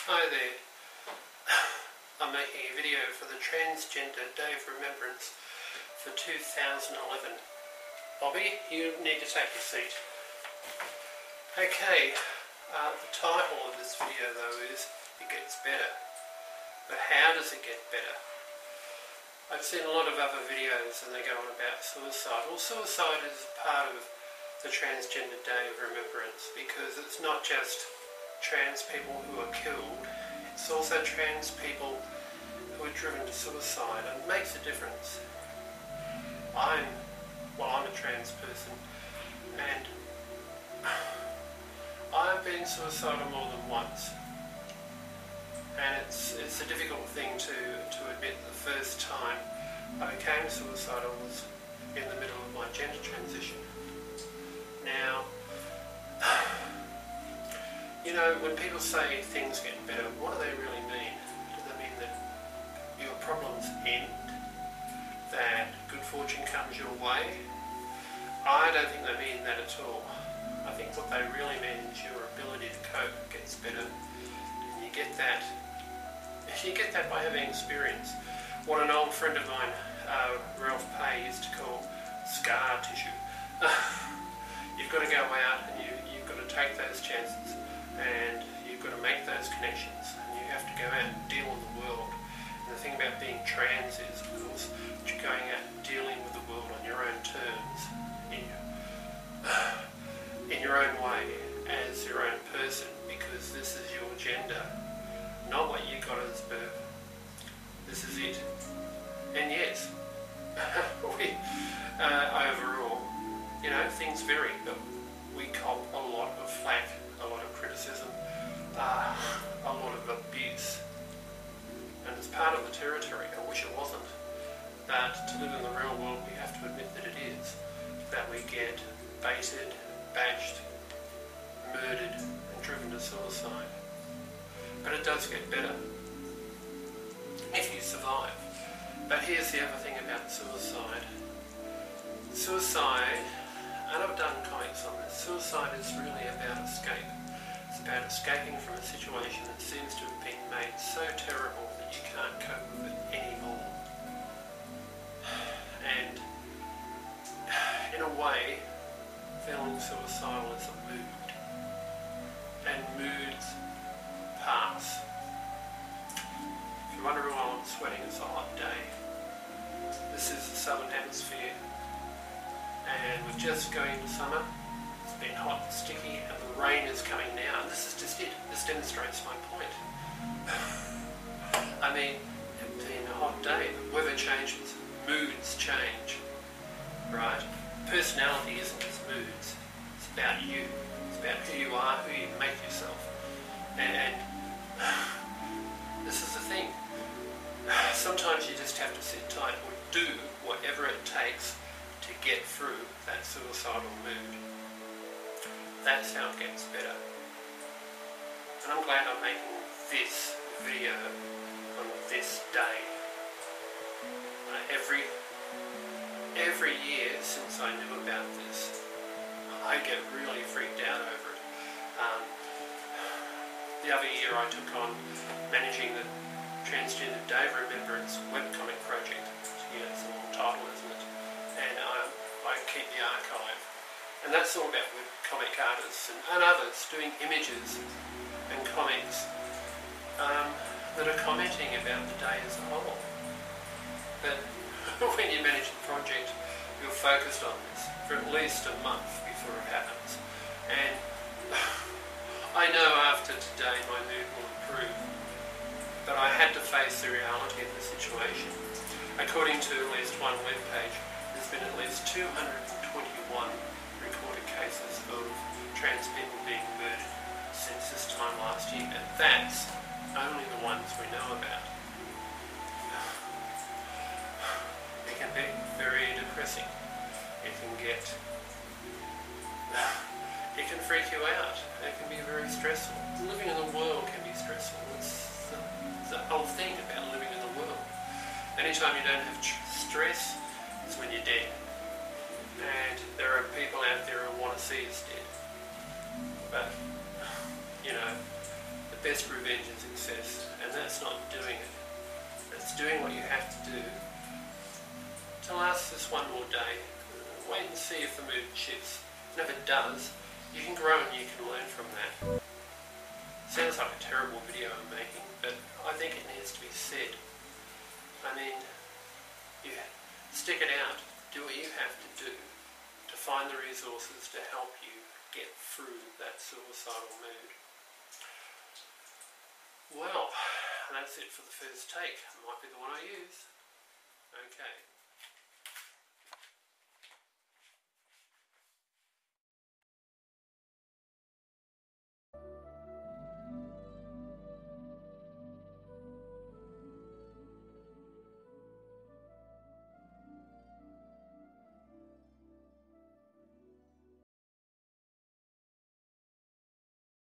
Hi there. I'm making a video for the Transgender Day of Remembrance for 2011. Bobby, you need to take your seat. Okay, the title of this video though is It Gets Better. But how does it get better? I've seen a lot of other videos and they go on about suicide. Well, suicide is part of the Transgender Day of Remembrance because it's not just trans people who are killed, it's also trans people who are driven to suicide, and it makes a difference. I'm a trans person and I've been suicidal more than once, and it's a difficult thing to admit. The first time I became suicidal was in the middle of my gender transition. Now, you know, when people say things get better, what do they really mean? Do they mean that your problems end? That good fortune comes your way? I don't think they mean that at all. I think what they really mean is your ability to cope gets better. And you get that by having experience. What an old friend of mine, Ralph Pay, used to call scar tissue. You've got to go out and you've got to take those chances, and you've got to make those connections, and you have to go out and deal with the world. And the thing about being trans is, of course, that you're going out and dealing with the world on your own terms, in your own way, as your own person, because this is your gender, not what you got as birth. This is it. And yes, overall, you know, things vary, but we cop a lot of flack, a lot of criticism, a lot of abuse. And it's part of the territory. I wish it wasn't. But to live in the real world, we have to admit that it is. That we get baited, bashed, murdered, and driven to suicide. But it does get better if you survive. But here's the other thing about suicide. Suicide, and I've done comics on this, suicide is really about escape. It's about escaping from a situation that seems to have been made so terrible that you can't cope with it anymore. And in a way, feeling suicidal is a mood. And moods pass. If you're wondering why I'm sweating, it's a hot day. This is the southern hemisphere, and we're just going into summer. It's been hot and sticky, and the rain is coming now, and this is just it. This demonstrates my point. I mean, it's been a hot day, the weather changes, moods change, right? Personality isn't just moods, it's about you. It's about who you are, who you make yourself. And this is the thing. Sometimes you just have to sit tight or do whatever it takes to get through that suicidal mood. That's how it gets better. And I'm glad I'm making this video on this day. Every year since I knew about this, I get really freaked out over it. The other year I took on managing the Transgender Day of Remembrance webcomic project. Yeah, it's a long title, isn't it? And I keep the archive. And that's all about webcomic artists and others doing images and comics that are commenting about the day as a whole. But when you manage the project, you're focused on this for at least a month before it happens. And I know after today my mood will improve, but I had to face the reality of the situation. According to at least one webpage, there's been at least 221 recorded cases of trans people being murdered since this time last year, and that's only the ones we know about. It can be very depressing. It can freak you out. It can be very stressful. Living in the world can be stressful. It's the whole thing about living in the world. Anytime you don't have stress is when you're dead. And there are people out there who want to see us dead. But, you know, the best revenge is excess, and that's not doing it. It's doing what you have to do to last this one more day. Wait and see if the mood shifts. And if it does, you can grow and you can learn from that. Sounds like a terrible video I'm making, but I think it needs to be said. I mean, you stick it out, do what you have to do to find the resources to help you get through that suicidal mood. Well, that's it for the first take. Might be the one I use. Okay.